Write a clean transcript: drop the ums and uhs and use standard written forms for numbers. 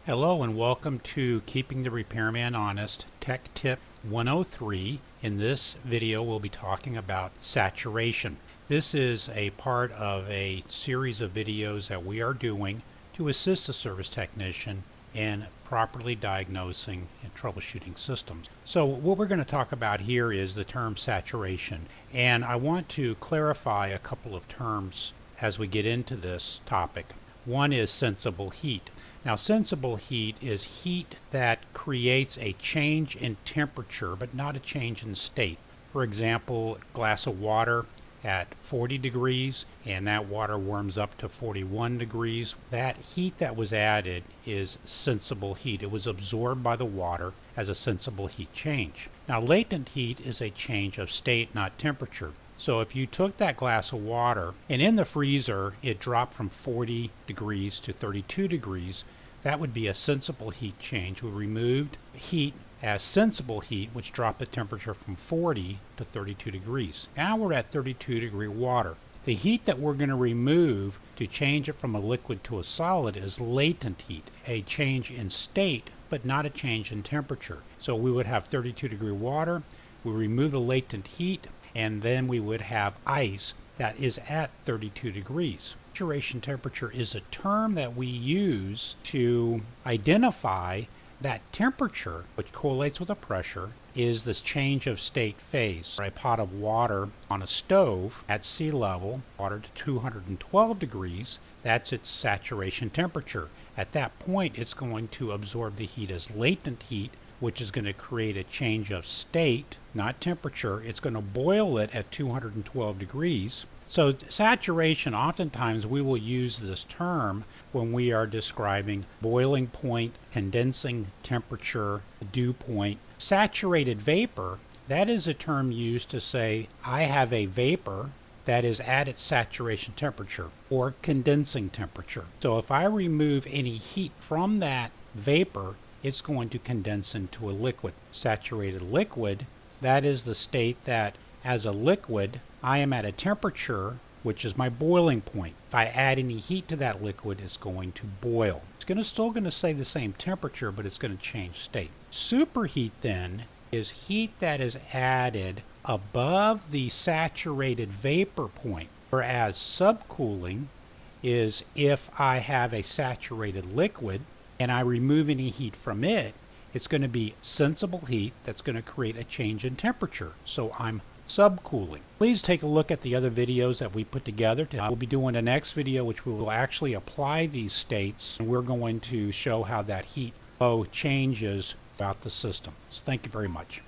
Hello and welcome to Keeping the Repairman Honest Tech Tip 103. In this video we'll be talking about saturation. This is a part of a series of videos that we are doing to assist the service technician in properly diagnosing and troubleshooting systems. So what we're going to talk about here is the term saturation, and I want to clarify a couple of terms as we get into this topic. One is sensible heat. Now, sensible heat is heat that creates a change in temperature, but not a change in state. For example, a glass of water at 40 degrees, and that water warms up to 41 degrees. That heat that was added is sensible heat. It was absorbed by the water as a sensible heat change. Now, latent heat is a change of state, not temperature. So if you took that glass of water and in the freezer it dropped from 40 degrees to 32 degrees, that would be a sensible heat change. We removed heat as sensible heat, which dropped the temperature from 40 to 32 degrees. Now we're at 32 degree water. The heat that we're going to remove to change it from a liquid to a solid is latent heat, a change in state but not a change in temperature. So we would have 32 degree water, we remove the latent heat, and then we would have ice that is at 32 degrees. Saturation temperature is a term that we use to identify that temperature, which correlates with a pressure, is this change of state phase. A pot of water on a stove at sea level, water to 212 degrees, that's its saturation temperature. At that point, it's going to absorb the heat as latent heat, which is going to create a change of state, not temperature. It's going to boil it at 212 degrees. So saturation, oftentimes we will use this term when we are describing boiling point, condensing temperature, dew point. Saturated vapor, that is a term used to say I have a vapor that is at its saturation temperature or condensing temperature. So if I remove any heat from that vapor, it's going to condense into a liquid. Saturated liquid, that is the state that as a liquid, I am at a temperature which is my boiling point. If I add any heat to that liquid, it's going to boil. It's still going to stay the same temperature, but it's going to change state. Superheat then is heat that is added above the saturated vapor point, whereas subcooling is if I have a saturated liquid and I remove any heat from it, it's going to be sensible heat that's going to create a change in temperature. So I'm subcooling. Please take a look at the other videos that we put together. We'll be doing the next video which we will actually apply these states, and we're going to show how that heat flow changes throughout the system. So thank you very much.